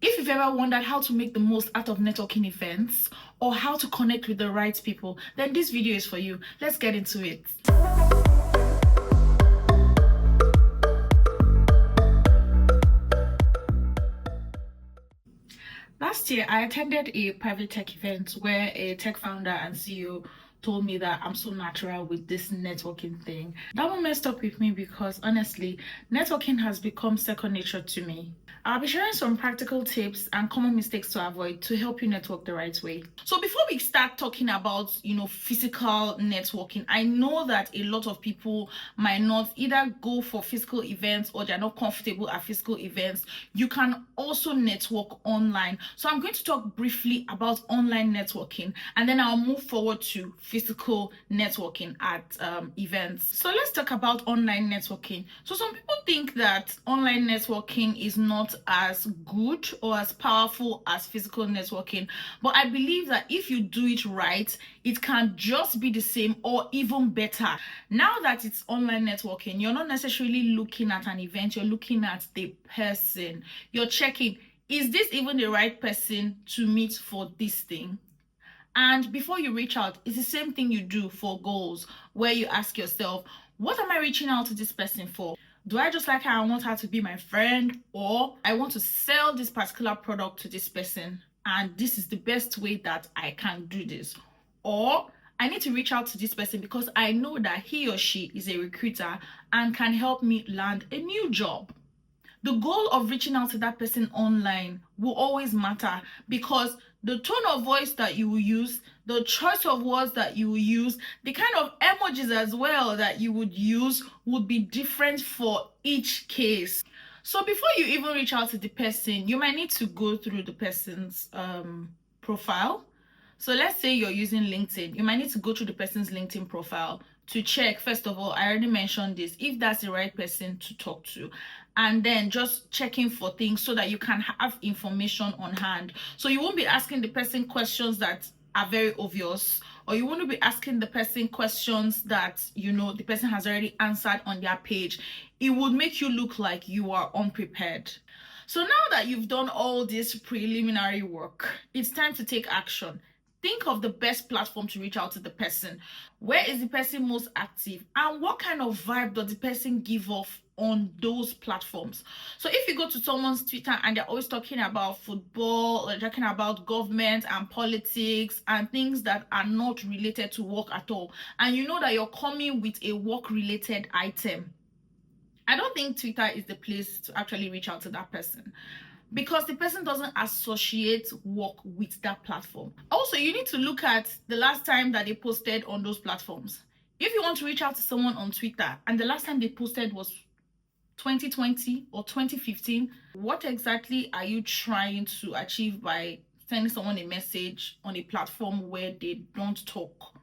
If you've ever wondered how to make the most out of networking events or how to connect with the right people, then this video is for you. Let's get into it. Last year, I attended a private tech event where a tech founder and CEO told me that I'm so natural with this networking thing. That one messed up with me because honestly, networking has become second nature to me. I'll be sharing some practical tips and common mistakes to avoid to help you network the right way. So before we start talking about, physical networking, I know that a lot of people might not either go for physical events or they're not comfortable at physical events. You can also network online. So I'm going to talk briefly about online networking and then I'll move forward to physical networking at events. So let's talk about online networking. So some people think that online networking is not as good or as powerful as physical networking, but I believe that if you do it right, it can just be the same or even better. Now that it's online networking, you're not necessarily looking at an event, you're looking at the person. You're checking, is this even the right person to meet for this thing? And before you reach out, it's the same thing you do for goals, where you ask yourself, what am I reaching out to this person for? Do I just like her, I want her to be my friend, or I want to sell this particular product to this person and this is the best way that I can do this? Or I need to reach out to this person because I know that he or she is a recruiter and can help me land a new job. The goal of reaching out to that person online will always matter because the tone of voice that you will use, the choice of words that you will use, the kind of emojis as well that you would use would be different for each case. So before you even reach out to the person, you might need to go through the person's profile. So let's say you're using LinkedIn. You might need to go through the person's LinkedIn profile to check, first of all, I already mentioned this, if that's the right person to talk to. And then just checking for things so that you can have information on hand. So you won't be asking the person questions that are very obvious, or you won't be asking the person questions that, the person has already answered on their page. It would make you look like you are unprepared. So now that you've done all this preliminary work, it's time to take action. Think of the best platform to reach out to the person. Where is the person most active? And what kind of vibe does the person give off on those platforms? So if you go to someone's Twitter and they're always talking about football, or talking about government and politics and things that are not related to work at all, and you know that you're coming with a work-related item, I don't think Twitter is the place to actually reach out to that person, because the person doesn't associate work with that platform. Also, you need to look at the last time that they posted on those platforms. If you want to reach out to someone on Twitter and the last time they posted was 2020 or 2015, what exactly are you trying to achieve by sending someone a message on a platform where they don't talk?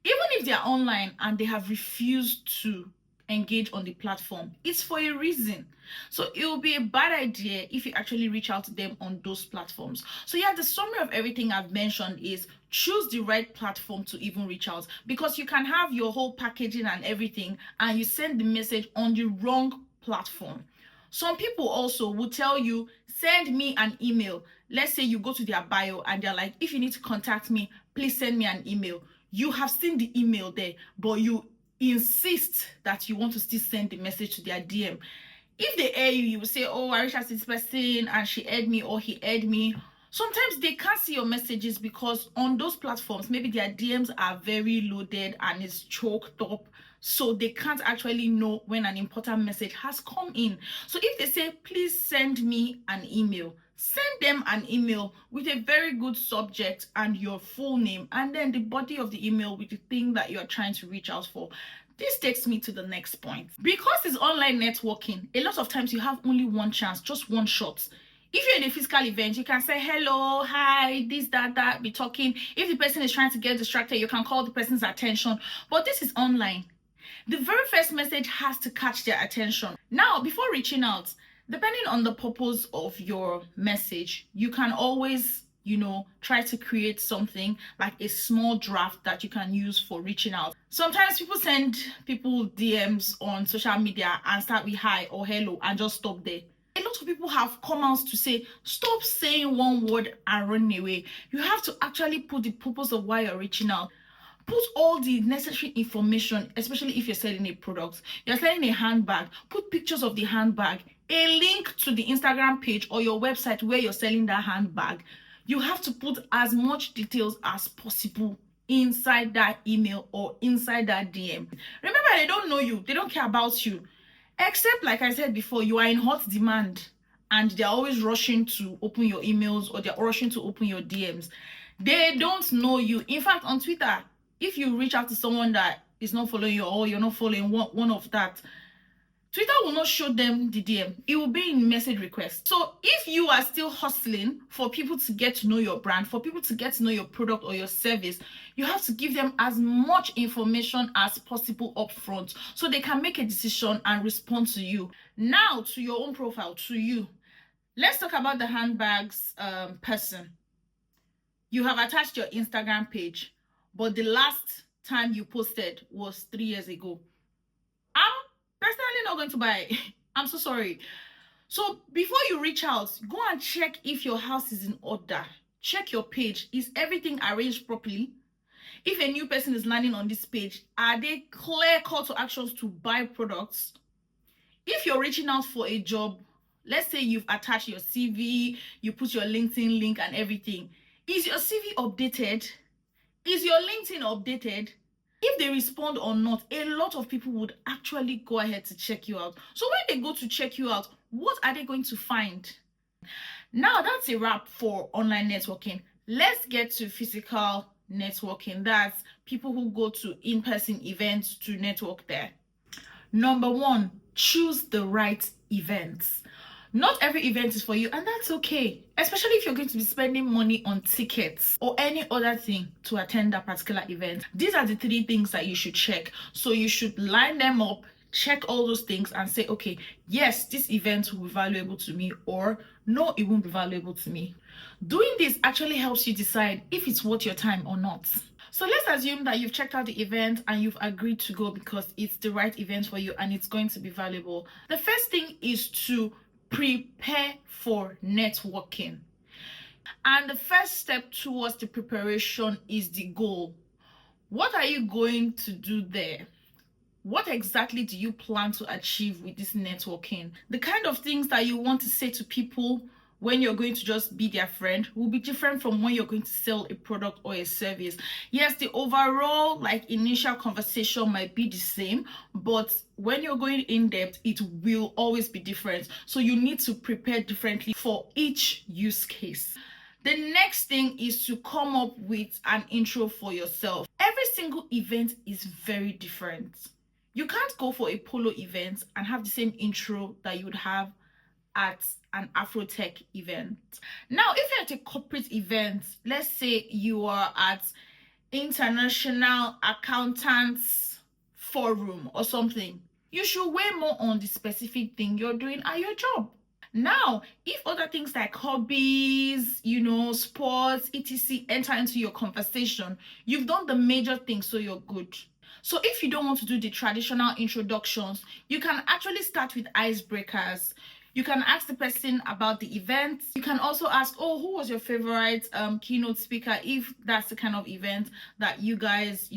Even if they're online and they have refused to engage on the platform, it's for a reason. So it will be a bad idea if you actually reach out to them on those platforms. So yeah, the summary of everything I've mentioned is choose the right platform to even reach out, because you can have your whole packaging and everything and you send the message on the wrong platform. Some people also will tell you, send me an email. Let's say you go to their bio and they're like, if you need to contact me, please send me an email. You have seen the email there, but you insist that you want to still send the message to their DM. If they air you, you will say, oh, I reached out to this person and she aired me or he aired me. Sometimes they can't see your messages because on those platforms, maybe their DMs are very loaded and it's choked up. So they can't actually know when an important message has come in. So if they say, please send me an email, send them an email with a very good subject and your full name, and then the body of the email with the thing that you're trying to reach out for. This takes me to the next point. Because it's online networking, a lot of times you have only one chance, just one shot. If you're in a physical event, you can say hello, hi, this, that, be talking. If the person is trying to get distracted, you can call the person's attention. But this is online. The very first message has to catch their attention. Now, before reaching out, depending on the purpose of your message, you can always, try to create something like a small draft that you can use for reaching out. Sometimes people send people DMs on social media and start with hi or hello and just stop there. A lot of people have come out to say, stop saying one word and run away. You have to actually put the purpose of why you're reaching out. Put all the necessary information, especially if you're selling a product. You're selling a handbag. Put pictures of the handbag, a link to the Instagram page or your website where you're selling that handbag. You have to put as much details as possible inside that email or inside that DM. Remember, they don't know you. They don't care about you. Except, like I said before, you are in hot demand and they're always rushing to open your emails or they're rushing to open your DMs. They don't know you. In fact, on Twitter, if you reach out to someone that is not following you or you're not following one of that, Twitter will not show them the DM. It will be in message request. So if you are still hustling for people to get to know your brand, for people to get to know your product or your service, you have to give them as much information as possible up front so they can make a decision and respond to you. Now to your own profile, to you. Let's talk about the handbags person. You have attached your Instagram page, but the last time you posted was 3 years ago. I'm personally not going to buy it. I'm so sorry. So before you reach out, go and check if your house is in order. Check your page. Is everything arranged properly? If a new person is landing on this page, are they clear call to actions to buy products? If you're reaching out for a job, let's say you've attached your CV, you put your LinkedIn link and everything. Is your CV updated? Is your LinkedIn updated? If they respond or not, a lot of people would actually go ahead to check you out. So when they go to check you out, what are they going to find? Now that's a wrap for online networking. Let's get to physical networking. That's people who go to in-person events to network there. Number one, choose the right events. Not every event is for you, and that's okay, especially if you're going to be spending money on tickets or any other thing to attend that particular event. These are the 3 things that you should check. So you should line them up, check all those things and say, okay, yes, this event will be valuable to me, or no, it won't be valuable to me. Doing this actually helps you decide if it's worth your time or not. So let's assume that you've checked out the event and you've agreed to go because it's the right event for you and it's going to be valuable. The first thing is to prepare for networking. And the first step towards the preparation is the goal. What are you going to do there? What exactly do you plan to achieve with this networking? The kind of things that you want to say to people when you're going to just be their friend will be different from when you're going to sell a product or a service. Yes, the overall initial conversation might be the same, but when you're going in depth, it will always be different. So you need to prepare differently for each use case. The next thing is to come up with an intro for yourself. Every single event is very different. You can't go for a polo event and have the same intro that you would have at an Afrotech event. Now, if you're at a corporate event, let's say you are at International Accountants Forum or something, you should weigh more on the specific thing you're doing at your job. Now, if other things like hobbies, sports, etc. enter into your conversation, you've done the major things, so you're good. So if you don't want to do the traditional introductions, you can actually start with icebreakers. You can ask the person about the event. You can also ask, oh, who was your favorite keynote speaker, if that's the kind of event that you guys,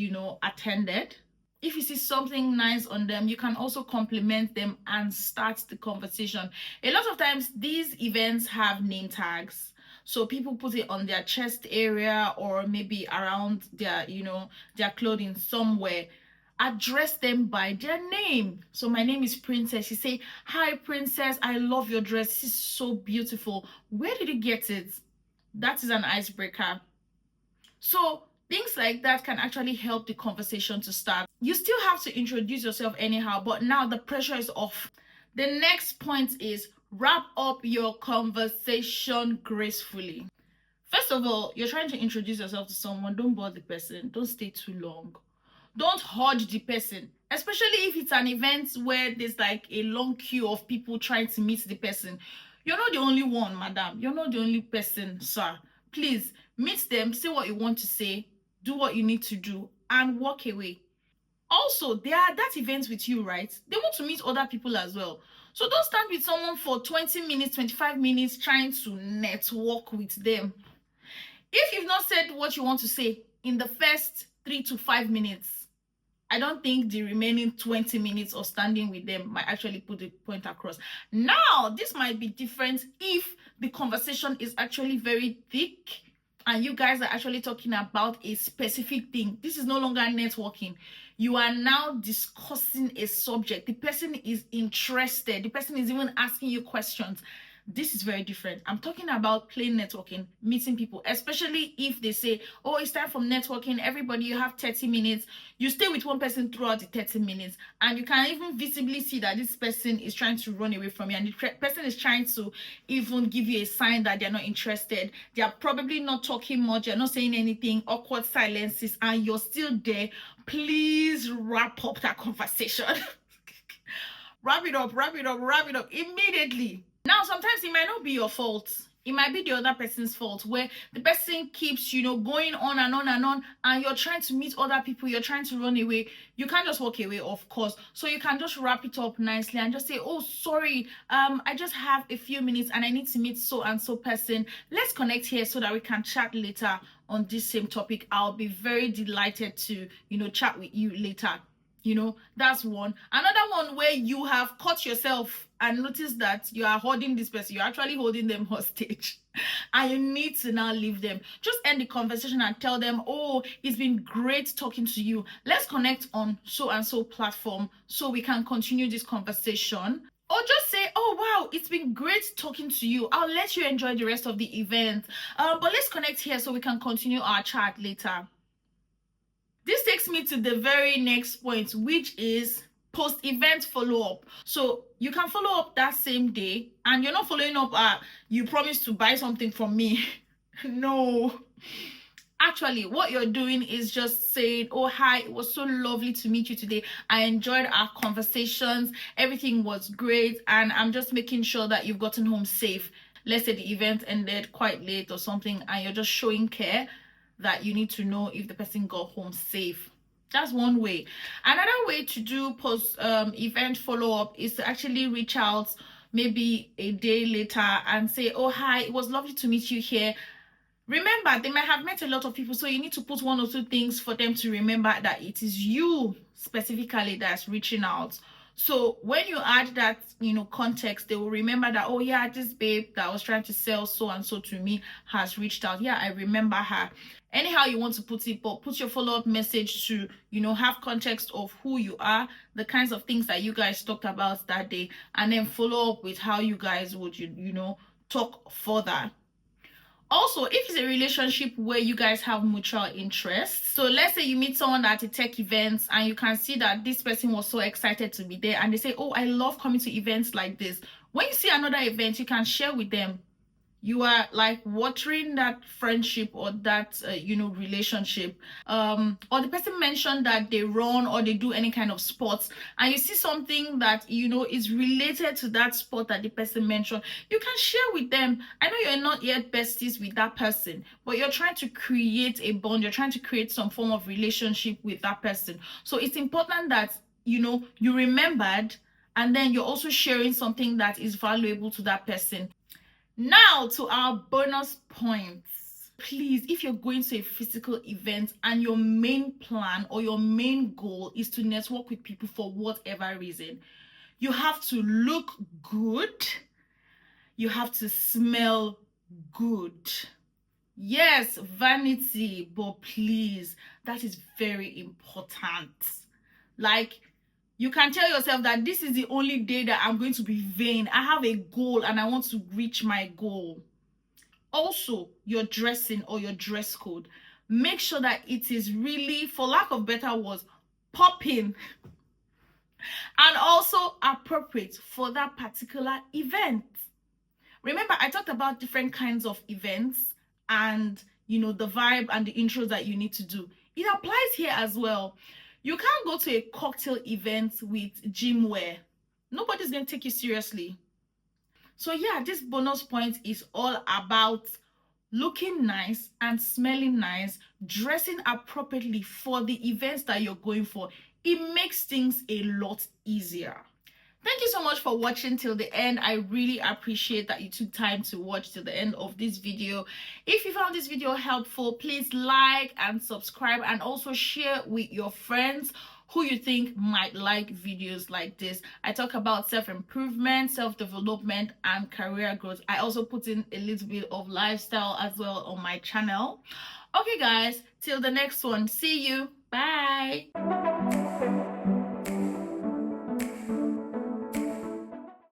attended. If you see something nice on them, you can also compliment them and start the conversation. A lot of times, these events have name tags. So people put it on their chest area or maybe around their, their clothing somewhere. Address them by their name. So my name is Princess. You say, hi Princess, I love your dress. This is so beautiful. Where did you get it? That is an icebreaker. So things like that can actually help the conversation to start. You still have to introduce yourself anyhow, but now the pressure is off. The next point is wrap up your conversation gracefully. First of all, you're trying to introduce yourself to someone. Don't bore the person. Don't stay too long. Don't hold the person, especially if it's an event where there's a long queue of people trying to meet the person. You're not the only one, madam. You're not the only person, sir. Please meet them, say what you want to say, do what you need to do, and walk away. Also, they are at that event with you, right? They want to meet other people as well. So don't stand with someone for 20 minutes, 25 minutes trying to network with them. If you've not said what you want to say in the first 3 to 5 minutes, I don't think the remaining 20 minutes of standing with them might actually put the point across. Now, this might be different if the conversation is actually very thick and you guys are actually talking about a specific thing. This is no longer networking. You are now discussing a subject. The person is interested. The person is even asking you questions. This is very different. I'm talking about plain networking, meeting people, especially if they say, oh, it's time for networking. Everybody, you have 30 minutes. You stay with one person throughout the 30 minutes, and you can even visibly see that this person is trying to run away from you, and the person is trying to even give you a sign that they're not interested. They are probably not talking much. They're not saying anything, awkward silences, and you're still there. Please wrap up that conversation. Wrap it up immediately. Now, sometimes it might not be your fault. It might be the other person's fault, where the person keeps, going on and on and on, and you're trying to meet other people, you're trying to run away. You can't just walk away, of course. So you can just wrap it up nicely and just say, oh, sorry, I just have a few minutes and I need to meet so and so person. Let's connect here so that we can chat later on this same topic. I'll be very delighted to, chat with you later. That's one. Another one where you have caught yourself and noticed that you are holding this person. You're actually holding them hostage. And you need to now leave them. Just end the conversation and tell them, oh, it's been great talking to you. Let's connect on so and so platform so we can continue this conversation. Or just say, oh, wow, it's been great talking to you. I'll let you enjoy the rest of the event. But let's connect here so we can continue our chat later. This takes me to the very next point, which is post-event follow-up. So you can follow up that same day, and you're not following up, you promised to buy something from me. No. Actually, what you're doing is just saying, oh, hi, it was so lovely to meet you today. I enjoyed our conversations. Everything was great. And I'm just making sure that you've gotten home safe. Let's say the event ended quite late or something, and you're just showing care that you need to know if the person got home safe. That's one way. Another way to do post event follow-up is to actually reach out maybe a day later and say, oh, hi, it was lovely to meet you here. Remember, they might have met a lot of people, so you need to put one or two things for them to remember that it is you specifically that's reaching out. So when you add that, context, they will remember that, oh yeah, this babe that was trying to sell so and so to me has reached out. Yeah, I remember her. Anyhow you want to put it, but put your follow-up message to, have context of who you are, the kinds of things that you guys talked about that day, and then follow up with how you guys would, talk further. Also, if it's a relationship where you guys have mutual interests, so let's say you meet someone at a tech event and you can see that this person was so excited to be there, and they say, oh, I love coming to events like this. When you see another event, you can share with them. You are like watering that friendship or that relationship, or the person mentioned that they run or they do any kind of sports, and you see something that is related to that sport that the person mentioned, you can share with them. I know you're not yet besties with that person, but you're trying to create a bond, you're trying to create some form of relationship with that person. So it's important that you remembered, and then you're also sharing something that is valuable to that person. Now to our bonus points. Please, if you're going to a physical event and your main plan or your main goal is to network with people for whatever reason, you have to look good. You have to smell good. Yes, vanity, but please, that is very important. Like, you can tell yourself that this is the only day that I'm going to be vain. I have a goal and I want to reach my goal. Also, your dressing or your dress code. Make sure that it is really, for lack of better words, popping and also appropriate for that particular event. Remember, I talked about different kinds of events and, the vibe and the intros that you need to do. It applies here as well. You can't go to a cocktail event with gym wear. Nobody's going to take you seriously. So yeah, this bonus point is all about looking nice and smelling nice, dressing appropriately for the events that you're going for. It makes things a lot easier. Thank you so much for watching till the end. I really appreciate that you took time to watch till the end of this video. If you found this video helpful, please like and subscribe, and also share with your friends who you think might like videos like this. I talk about self-improvement, self-development, and career growth. I also put in a little bit of lifestyle as well on my channel. Okay guys, till the next one. See you. Bye.